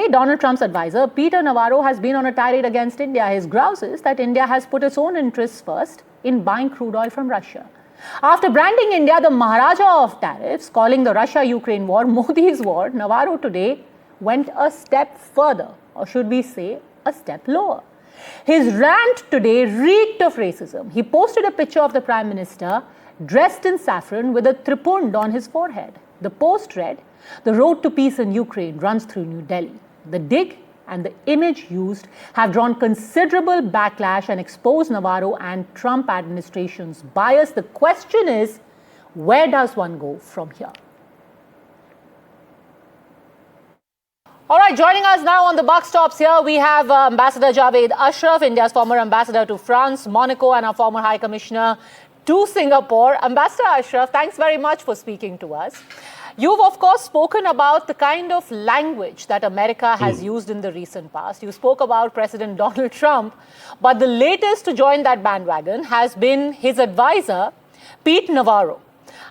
Today, Donald Trump's advisor, Peter Navarro, has been on a tirade against India. His grouse is that India has put its own interests first in buying crude oil from Russia. After branding India the Maharaja of tariffs, calling the Russia-Ukraine war Modi's war, Navarro today went a step further, or should we say, a step lower. His rant today reeked of racism. He posted a picture of the Prime Minister dressed in saffron with a tripund on his forehead. The post read, "The road to peace in Ukraine runs through New Delhi." The dig and the image used have drawn considerable backlash and exposed Navarro and Trump administration's bias. The question is, where does one go from here? All right, joining us now on the buck stops here, we have Ambassador Javed Ashraf, India's former ambassador to France, Monaco, and our former High Commissioner to Singapore. Ambassador Ashraf, thanks very much for speaking to us. You've, of course, spoken about the kind of language that America has used in the recent past. You spoke about President Donald Trump, but the latest to join that bandwagon has been his advisor, Pete Navarro.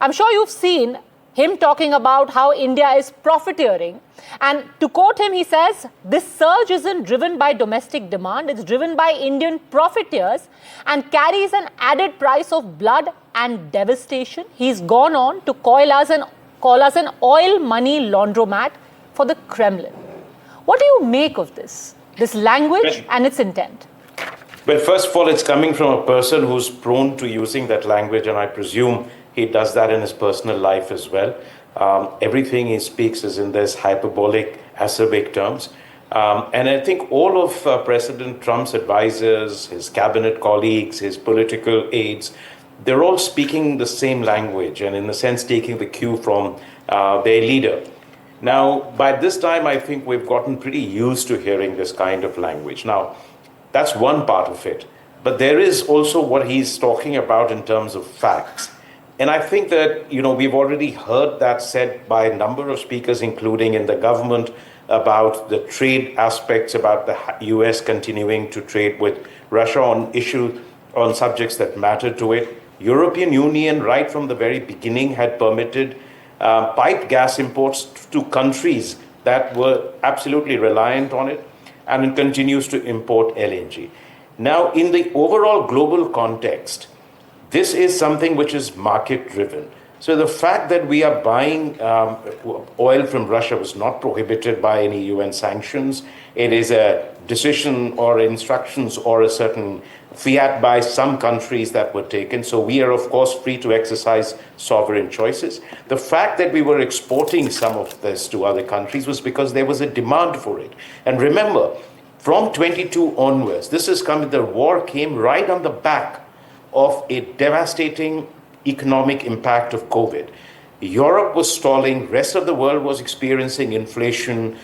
I'm sure you've seen him talking about how India is profiteering. And to quote him, he says, "This surge isn't driven by domestic demand, it's driven by Indian profiteers and carries an added price of blood and devastation." He's gone on to call us an oil money laundromat for the Kremlin. What do you make of this language and its intent? Well, first of all, it's coming from a person who's prone to using that language, and I presume he does that in his personal life as well. Everything he speaks is in this hyperbolic, acerbic terms. And I think all of President Trump's advisors, his cabinet colleagues, his political aides, they're all speaking the same language and in a sense taking the cue from their leader. Now, by this time, I think we've gotten pretty used to hearing this kind of language. Now, that's one part of it. But there is also what he's talking about in terms of facts. And I think that, we've already heard that said by a number of speakers, including in the government, about the trade aspects, about the US continuing to trade with Russia on subjects that matter to it. European Union, right from the very beginning, had permitted piped gas imports to countries that were absolutely reliant on it, and it continues to import LNG. Now, in the overall global context, this is something which is market-driven. So the fact that we are buying oil from Russia was not prohibited by any UN sanctions. It is a decision or instructions or a certain fiat by some countries that were taken. So we are, of course, free to exercise sovereign choices. The fact that we were exporting some of this to other countries was because there was a demand for it. And remember, from 22 onwards, the war came right on the back of a devastating economic impact of COVID. Europe was stalling, rest of the world was experiencing inflation,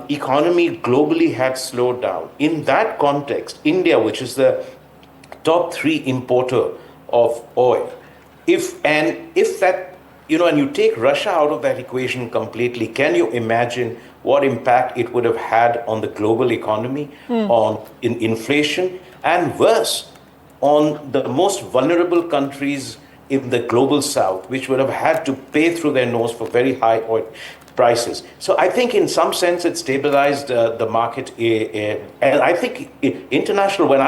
economy globally had slowed down. In that context, India, which is the top 3 importer of oil, if that, and you take Russia out of that equation completely, can you imagine what impact it would have had on the global economy, in inflation, and worse, on the most vulnerable countries in the global south, which would have had to pay through their nose for very high oil prices. So I think in some sense it stabilized the market. And I think international, when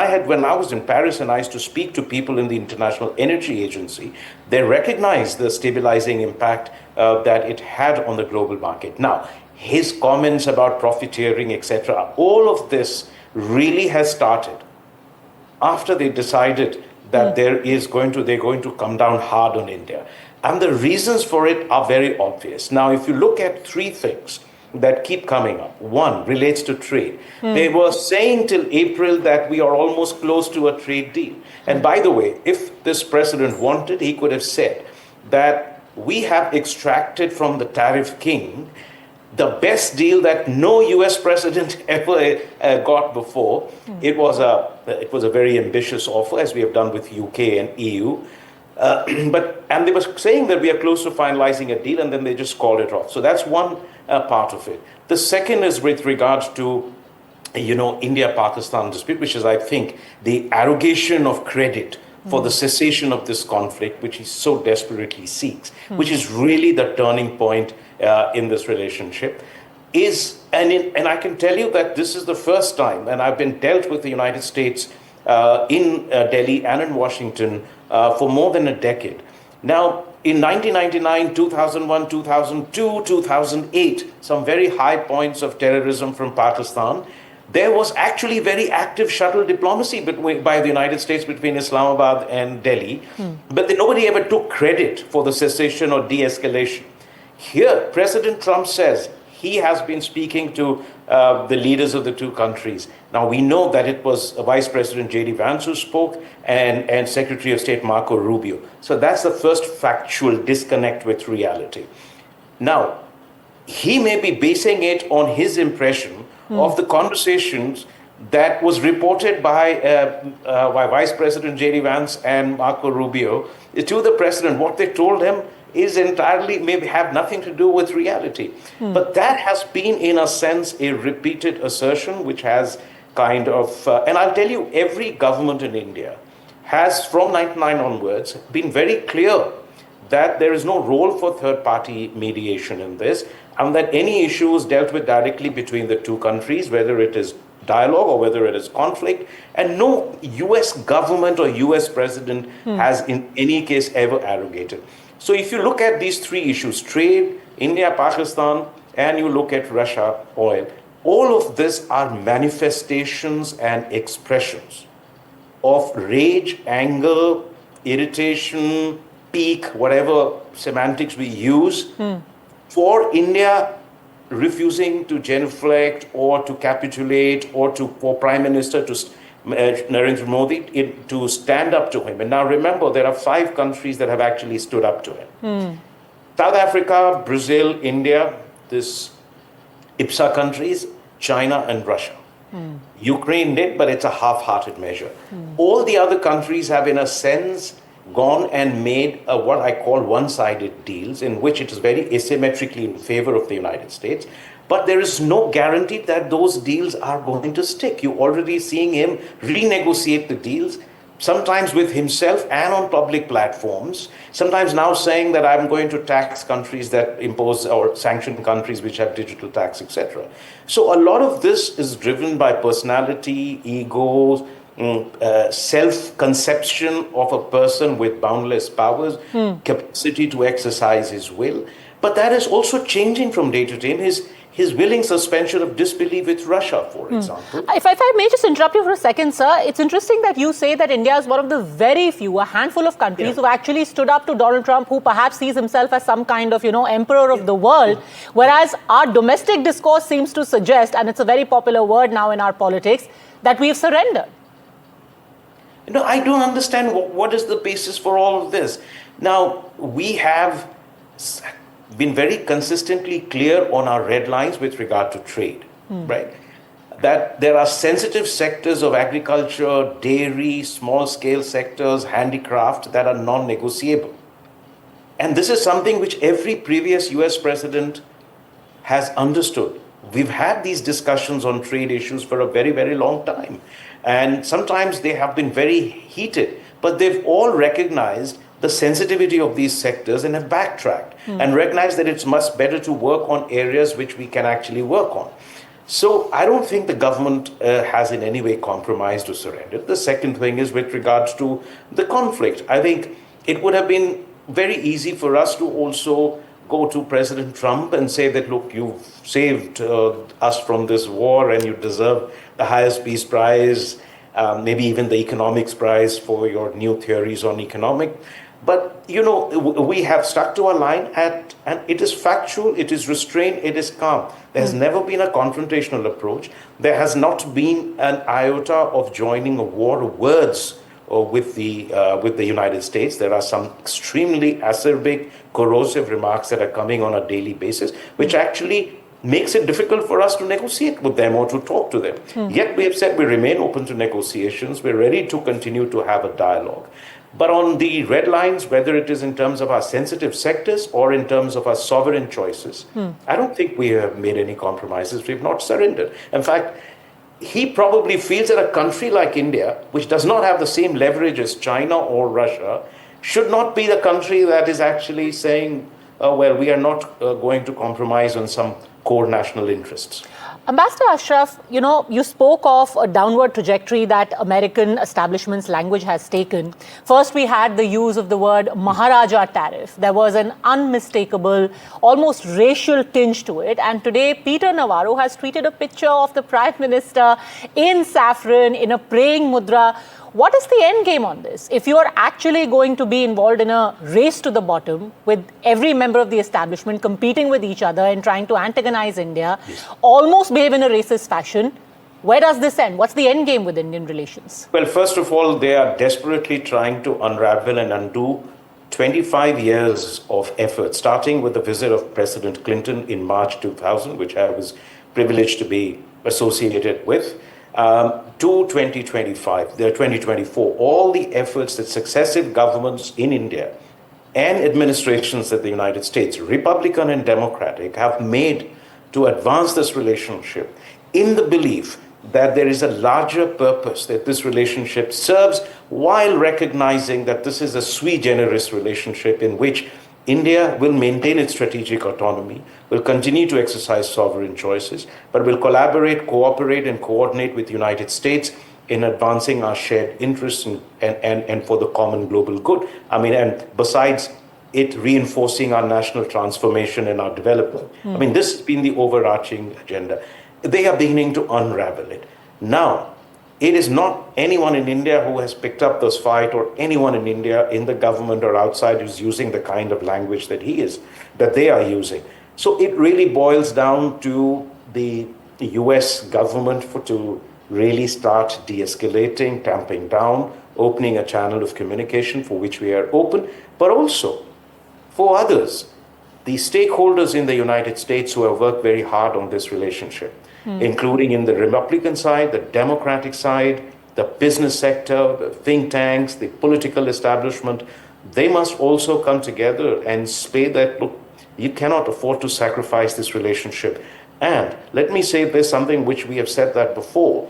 I was in Paris and I used to speak to people in the International Energy Agency, they recognized the stabilizing impact that it had on the global market. Now, his comments about profiteering, etc., all of this really has started after they decided that they're going to come down hard on India. And the reasons for it are very obvious. Now, if you look at 3 things that keep coming up, one relates to trade. They were saying till April that we are almost close to a trade deal. And by the way, if this president wanted, he could have said that we have extracted from the tariff king the best deal that no US president ever got before. It was a very ambitious offer, as we have done with UK and EU. And they were saying that we are close to finalizing a deal, and then they just called it off. So that's one part of it. The second is with regards to, India-Pakistan dispute, which is, I think, the arrogation of credit for the cessation of this conflict, which he so desperately seeks, which is really the turning point in this relationship. and I can tell you that this is the first time, and I've been dealt with the United States in Delhi and in Washington for more than a decade. Now, in 1999, 2001, 2002, 2008, some very high points of terrorism from Pakistan, there was actually very active shuttle diplomacy by the United States between Islamabad and Delhi, but nobody ever took credit for the cessation or de-escalation. Here, President Trump says he has been speaking to the leaders of the two countries. Now, we know that it was Vice President J.D. Vance who spoke and Secretary of State Marco Rubio. So that's the first factual disconnect with reality. Now, he may be basing it on his impression of the conversations that was reported by Vice President J.D. Vance and Marco Rubio to the president. What they told him is entirely, maybe have nothing to do with reality. But that has been, in a sense, a repeated assertion, which has kind of, and I'll tell you, every government in India has, from 99 onwards, been very clear that there is no role for third-party mediation in this, and that any issue is dealt with directly between the two countries, whether it is dialogue or whether it is conflict, and no US government or US president has in any case ever arrogated. So if you look at these three issues, trade, India, Pakistan, and you look at Russia, oil, all of this are manifestations and expressions of rage, anger, irritation, pique, whatever semantics we use, for India refusing to genuflect or to capitulate or for Prime Minister Narendra Modi to stand up to him. And now remember, there are 5 countries that have actually stood up to him. South Africa, Brazil, India, this IPSA countries, China and Russia. Ukraine did, but it's a half-hearted measure. All the other countries have, in a sense, gone and made what I call one-sided deals, in which it is very asymmetrically in favor of the United States. But there is no guarantee that those deals are going to stick. You're already seeing him renegotiate the deals, sometimes with himself and on public platforms, sometimes now saying that I'm going to tax countries that impose or sanction countries which have digital tax, etc. So a lot of this is driven by personality, egos, self-conception of a person with boundless powers, capacity to exercise his will. But that is also changing from day to day. His willing suspension of disbelief with Russia, for example. If I may just interrupt you for a second, sir, it's interesting that you say that India is one of the very few, a handful of countries who actually stood up to Donald Trump, who perhaps sees himself as some kind of, emperor of the world, whereas our domestic discourse seems to suggest, and it's a very popular word now in our politics, that we've surrendered. I don't understand what is the basis for all of this. Now, we have been very consistently clear on our red lines with regard to trade, right? That there are sensitive sectors of agriculture, dairy, small-scale sectors, handicraft that are non-negotiable. And this is something which every previous US president has understood. We've had these discussions on trade issues for a very, very long time. And sometimes they have been very heated, but they've all recognized the sensitivity of these sectors and have backtracked and recognized that it's much better to work on areas which we can actually work on. So I don't think the government has in any way compromised or surrendered. The second thing is with regards to the conflict. I think it would have been very easy for us to also go to President Trump and say that, look, you've saved us from this war and you deserve the highest peace prize, maybe even the economics prize for your new theories on economic. But, we have stuck to our line and it is factual, it is restrained, it is calm. There has never been a confrontational approach. There has not been an iota of joining a war of words with the United States. There are some extremely acerbic, corrosive remarks that are coming on a daily basis, which actually makes it difficult for us to negotiate with them or to talk to them. Yet we have said we remain open to negotiations. We're ready to continue to have a dialogue. But on the red lines, whether it is in terms of our sensitive sectors or in terms of our sovereign choices, I don't think we have made any compromises. We've not surrendered. In fact, he probably feels that a country like India, which does not have the same leverage as China or Russia, should not be the country that is actually saying well, we are not going to compromise on some core national interests. Ambassador Ashraf, you spoke of a downward trajectory that American establishment's language has taken. First, we had the use of the word Maharaja tariff. There was an unmistakable, almost racial tinge to it. And today, Peter Navarro has tweeted a picture of the Prime Minister in saffron, in a praying mudra. What is the end game on this? If you are actually going to be involved in a race to the bottom with every member of the establishment competing with each other and trying to antagonize India, almost behave in a racist fashion, where does this end? What's the end game with Indian relations? Well, first of all, they are desperately trying to unravel and undo 25 years of effort, starting with the visit of President Clinton in March 2000, which I was privileged to be associated with. To 2024, all the efforts that successive governments in India and administrations in the United States, Republican and Democratic, have made to advance this relationship in the belief that there is a larger purpose that this relationship serves, while recognizing that this is a sui generis relationship in which India will maintain its strategic autonomy, will continue to exercise sovereign choices, but will collaborate, cooperate, and coordinate with the United States in advancing our shared interests and for the common global good. And besides it reinforcing our national transformation and our development. This has been the overarching agenda. They are beginning to unravel it. Now, it is not anyone in India who has picked up this fight, or anyone in India in the government or outside who's using the kind of language that they are using. So it really boils down to the US government to really start de-escalating, tamping down, opening a channel of communication for which we are open, but also for others, the stakeholders in the United States who have worked very hard on this relationship, including in the Republican side, the Democratic side, the business sector, the think tanks, the political establishment. They must also come together and say that, look, you cannot afford to sacrifice this relationship. And let me say there's something which we have said that before.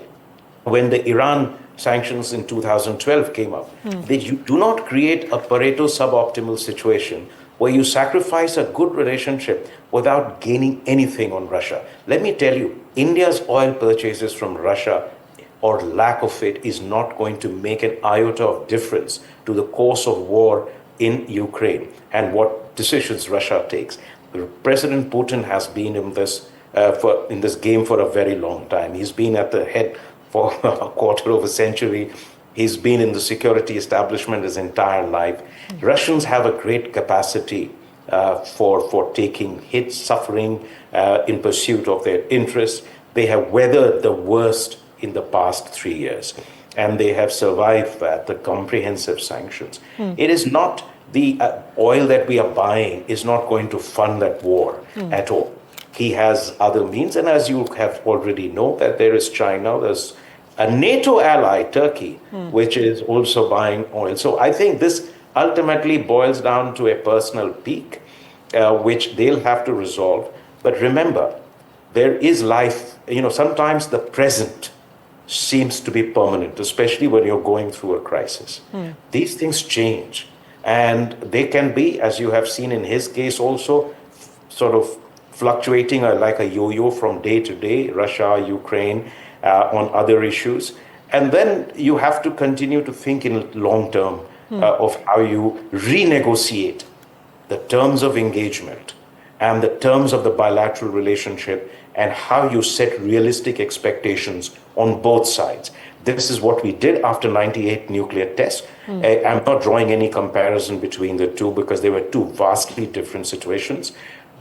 When the Iran sanctions in 2012 came up, that you do not create a Pareto suboptimal situation where you sacrifice a good relationship without gaining anything on Russia. Let me tell you, India's oil purchases from Russia, or lack of it, is not going to make an iota of difference to the course of war in Ukraine and what decisions Russia takes. President Putin has been in this game for a very long time. He's been at the head for a quarter of a century. He's been in the security establishment his entire life. Russians have a great capacity for taking hits, suffering in pursuit of their interests. They have weathered the worst in the past 3 years, and they have survived that, the comprehensive sanctions. It is not the oil that we are buying is not going to fund that war at all. He has other means, and as you have already know, that there is China, there's a NATO ally, Turkey, which is also buying oil. So I think this ultimately boils down to a personal pique, which they'll have to resolve. But remember, there is life. Sometimes the present seems to be permanent, especially when you're going through a crisis. These things change. And they can be, as you have seen in his case also, sort of fluctuating like a yo-yo from day to day, Russia, Ukraine, on other issues. And then you have to continue to think in long term of how you renegotiate the terms of engagement and the terms of the bilateral relationship, and how you set realistic expectations on both sides. This is what we did after 98 nuclear tests. I'm not drawing any comparison between the two because they were two vastly different situations.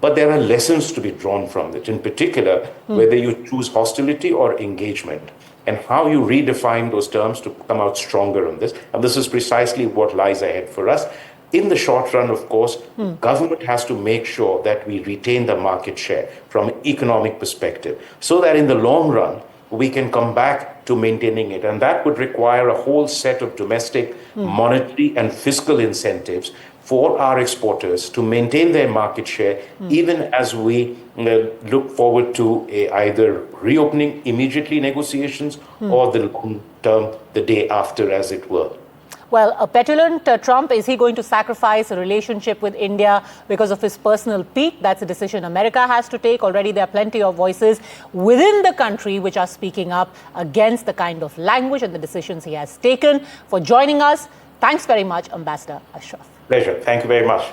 But there are lessons to be drawn from it, in particular, whether you choose hostility or engagement, and how you redefine those terms to come out stronger on this. And this is precisely what lies ahead for us. In the short run, of course, government has to make sure that we retain the market share from an economic perspective, so that in the long run, we can come back to maintaining it. And that would require a whole set of domestic, monetary, and fiscal incentives for our exporters to maintain their market share, even as we look forward to either reopening immediately negotiations or the long term, the day after, as it were. Well, a petulant Trump, is he going to sacrifice a relationship with India because of his personal pique? That's a decision America has to take. Already there are plenty of voices within the country which are speaking up against the kind of language and the decisions he has taken. For joining us, thanks very much, Ambassador Ashraf. Pleasure. Thank you very much.